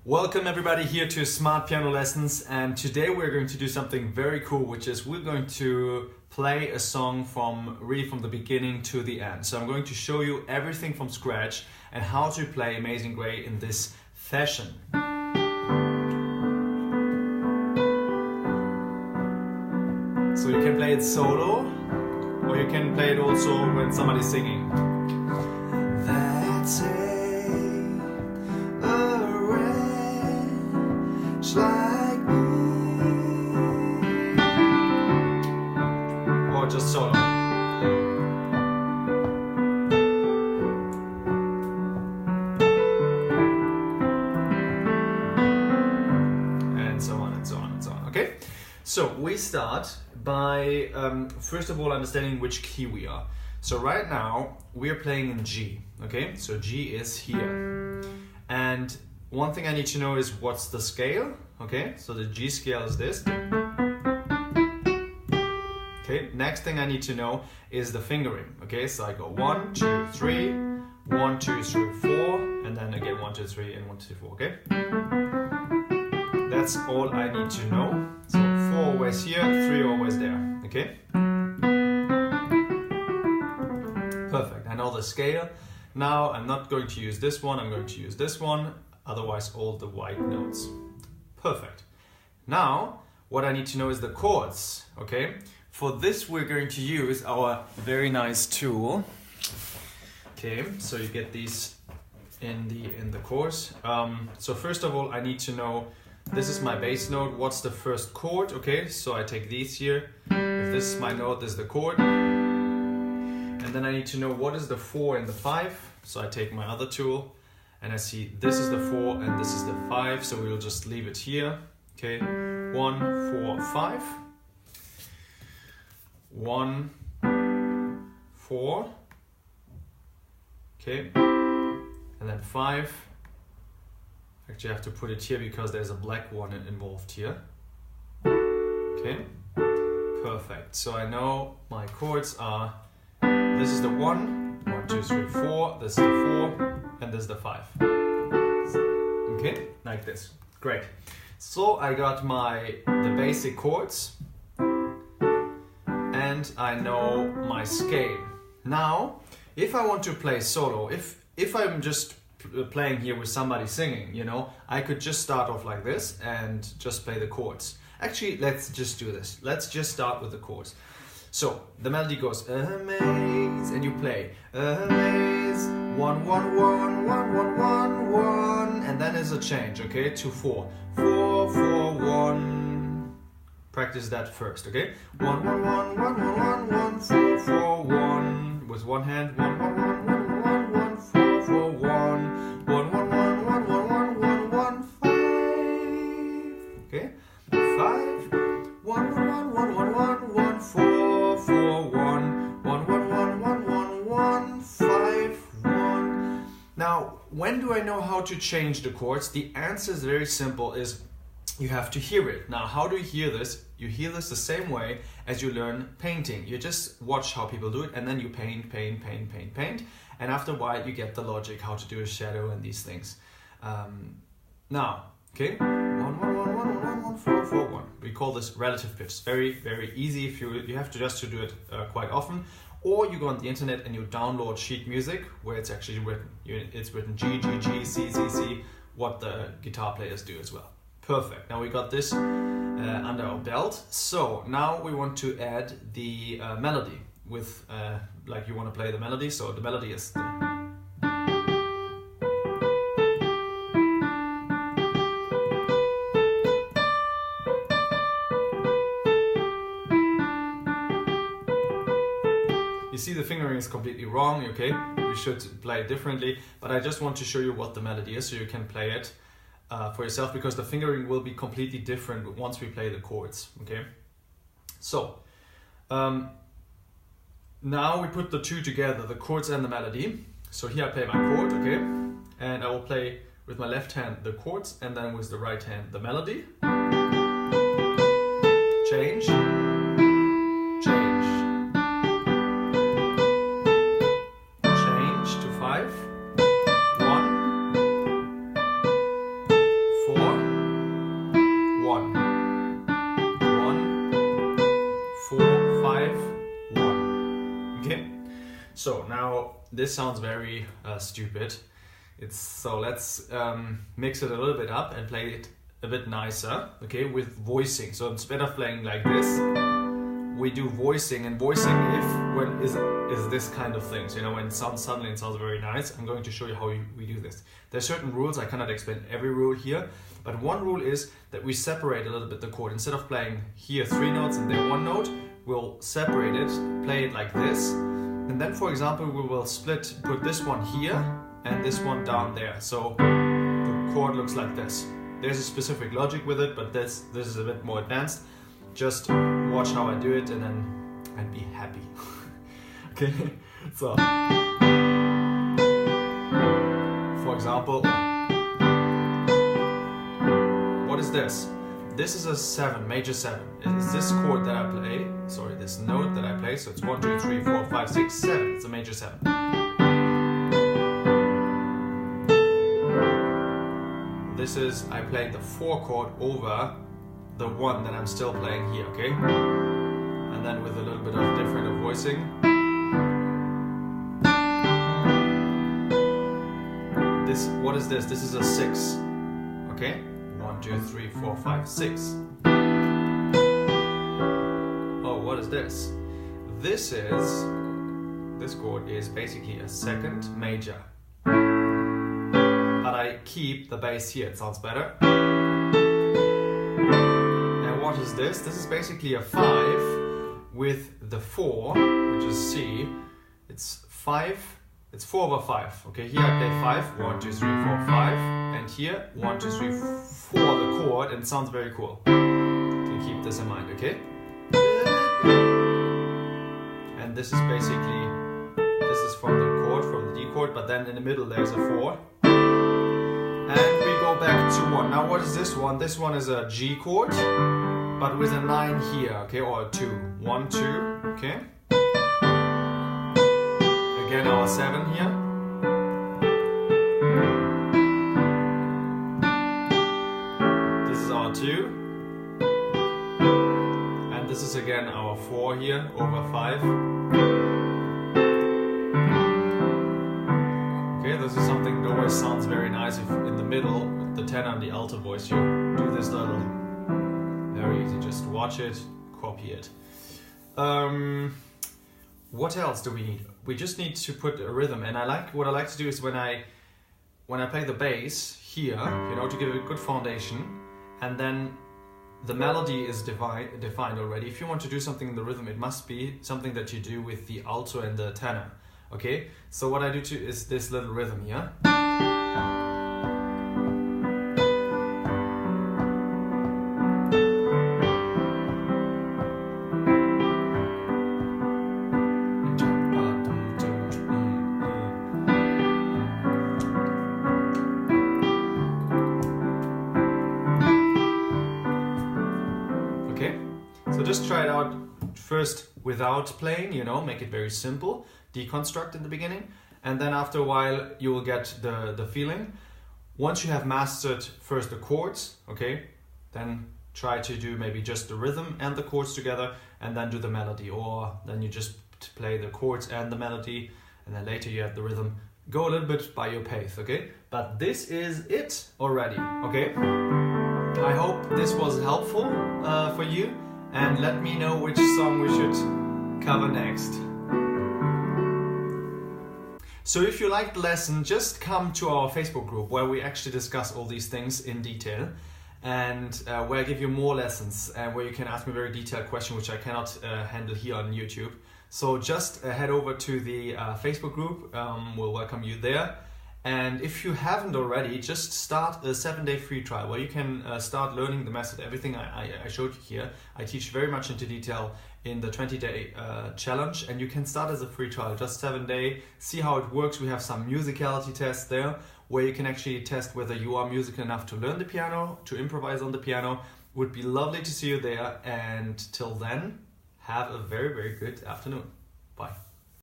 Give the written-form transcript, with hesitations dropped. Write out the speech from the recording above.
Welcome everybody here to Smart Piano Lessons, and today we're going to do something very cool, which is we're going to play a song from the beginning to the end. So I'm going to show you everything from scratch and how to play Amazing Grace in this fashion. So you can play it solo, or you can play it also when somebody's singing. That's it. Like me, or just solo. And so on and so on and so on. Okay, so we start by first of all understanding which key we are. So right now we are playing in G. Okay, so G is here, and one thing I need to know is what's the scale. Okay, so the G scale is this. Okay, next thing I need to know is the fingering. Okay, so I go 1, 2, 3, 1, 2, 3, 4, and then again 1, 2, 3, and 1, 2, 4. Okay, that's all I need to know. So 4 always here, 3 always there. Okay, perfect. I know the scale. Now I'm not going to use this one. I'm going to use this one. Otherwise, all the white notes. Perfect. Now, what I need to know is the chords, okay? For this, we're going to use our very nice tool. Okay, so you get these in the course. So first of all, I need to know, this is my bass note, what's the first chord, okay? So I take these here. If this is my note, this is the chord. And then I need to know what is the 4 and the 5. So I take my other tool. And I see this is the 4 and this is the 5, so we'll just leave it here. Okay, 1, 4, 5. 1, 4. Okay, and then 5. Actually, I have to put it here because there's a black one involved here. Okay, perfect. So I know my chords are, this is the 1, 1, 2, 3, 4, this is the 4. And this is the 5. Okay, like this. Great. So I got the basic chords, and I know my scale. Now, if I want to play solo, if I'm just playing here with somebody singing, you know, I could just start off like this and just play the chords. Actually, let's just do this. Let's just start with the chords. So the melody goes amaze, and you play amaze, 1, 1, 1, 1, 1, 1, 1, and then there's a change, okay, to 4, 4, 4, 1. Practice that first, okay? 1, 1, 1, 1, 1, 1, 1, 4, 4, 1. With one hand, 1, 1, 1, 1, 1, 1, 4, 4, 1, 1, 1, 1, 1, 1, 1, 1, 5. Okay, 5, 1, 1, 1, 1, 1, 1, 1, 4. 4, 1, 1, 1, 1, 1, 1, 1, 5, 1. Now, when do I know how to change the chords? The answer is very simple, is you have to hear it. Now, how do you hear this? You hear this the same way as you learn painting. You just watch how people do it, and then you paint, paint, paint, paint, paint. And after a while, you get the logic, how to do a shadow and these things. Now, okay, 1, 1, 1, 1, 1, 1, 4, 4, 1. We call this relative pitch. It's very, very easy. If you have to just to do it quite often, or you go on the internet and you download sheet music where it's actually written. It's written G, G, G, C, C, C. What the guitar players do as well. Perfect. Now we got this under our belt. So now we want to add the melody with like you want to play the melody. So the melody is the, you see the fingering is completely wrong, okay? We should play it differently, but I just want to show you what the melody is so you can play it for yourself, because the fingering will be completely different once we play the chords, okay? So, now we put the two together, the chords and the melody. So here I play my chord, okay? And I will play with my left hand the chords, and then with the right hand the melody. Change. Change. Change to 5. 1, So this sounds very stupid. So let's mix it a little bit up and play it a bit nicer, okay, with voicing. So instead of playing like this, we do voicing, and voicing is this kind of things, you know, when it sounds suddenly, it sounds very nice. I'm going to show you how we do this. There's certain rules, I cannot explain every rule here, but one rule is that we separate a little bit the chord. Instead of playing here 3 notes and there 1 note, we'll separate it, play it like this, and then for example we will put this one here and this one down there, so the chord looks like this. There's a specific logic with it, but this is a bit more advanced. Just watch how I do it and be happy. Okay, so for example, what is this? This is a 7, major 7. It's this chord that I play, sorry, this note that I play, so it's 1, 2, 3, 4, 5, 6, 7. It's a major 7. This is, I played the 4 chord over the 1 that I'm still playing here, okay? And then with a little bit of different of voicing. What is this? This is a 6, okay? 1, 2, 3, 4, 5, 6. Oh, what is this? This chord is basically a 2nd major. But I keep the bass here, it sounds better. And what is this? This is basically a 5 with the 4, which is C. It's 5. It's 4 over 5. Okay, here I play 5, 1, 2, 3, 4, 5, and here 1, 2, 3, 4 the chord, and it sounds very cool. You keep this in mind, okay? And this is basically, this is from the chord, from the D chord, but then in the middle there's a 4. And we go back to 1. Now what is this one? This one is a G chord, but with a 9 here, okay, or a 2. 1, 2, okay? Again, our 7 here. This is our 2. And this is again our 4 here, over 5. Okay, this is something that always sounds very nice if in the middle, with the tenor and the alto voice, you do this little, very easy, just watch it, copy it. What else do we need? We just need to put a rhythm, and what I like to do is when I play the bass here, you know, to give it a good foundation, and then the melody is defined already. If you want to do something in the rhythm, it must be something that you do with the alto and the tenor. Okay, so what I do too is this little rhythm here. So just try it out first without playing, you know, make it very simple, deconstruct in the beginning, and then after a while you will get the feeling. Once you have mastered first the chords, okay, then try to do maybe just the rhythm and the chords together, and then do the melody, or then you just play the chords and the melody, and then later you have the rhythm. Go a little bit by your pace, okay? But this is it already, okay? I hope this was helpful for you. And let me know which song we should cover next. So if you liked the lesson, just come to our Facebook group where we actually discuss all these things in detail, and where I give you more lessons, where you can ask me very detailed questions which I cannot handle here on YouTube. So just head over to the Facebook group, we'll welcome you there. And if you haven't already, just start a 7-day free trial where you can start learning the method. Everything I showed you here, I teach very much into detail in the 20-day challenge, and you can start as a free trial, just 7 days, see how it works. We have some musicality tests there where you can actually test whether you are musical enough to learn the piano, to improvise on the piano. Would be lovely to see you there, and till then, have a very, very good afternoon. Bye.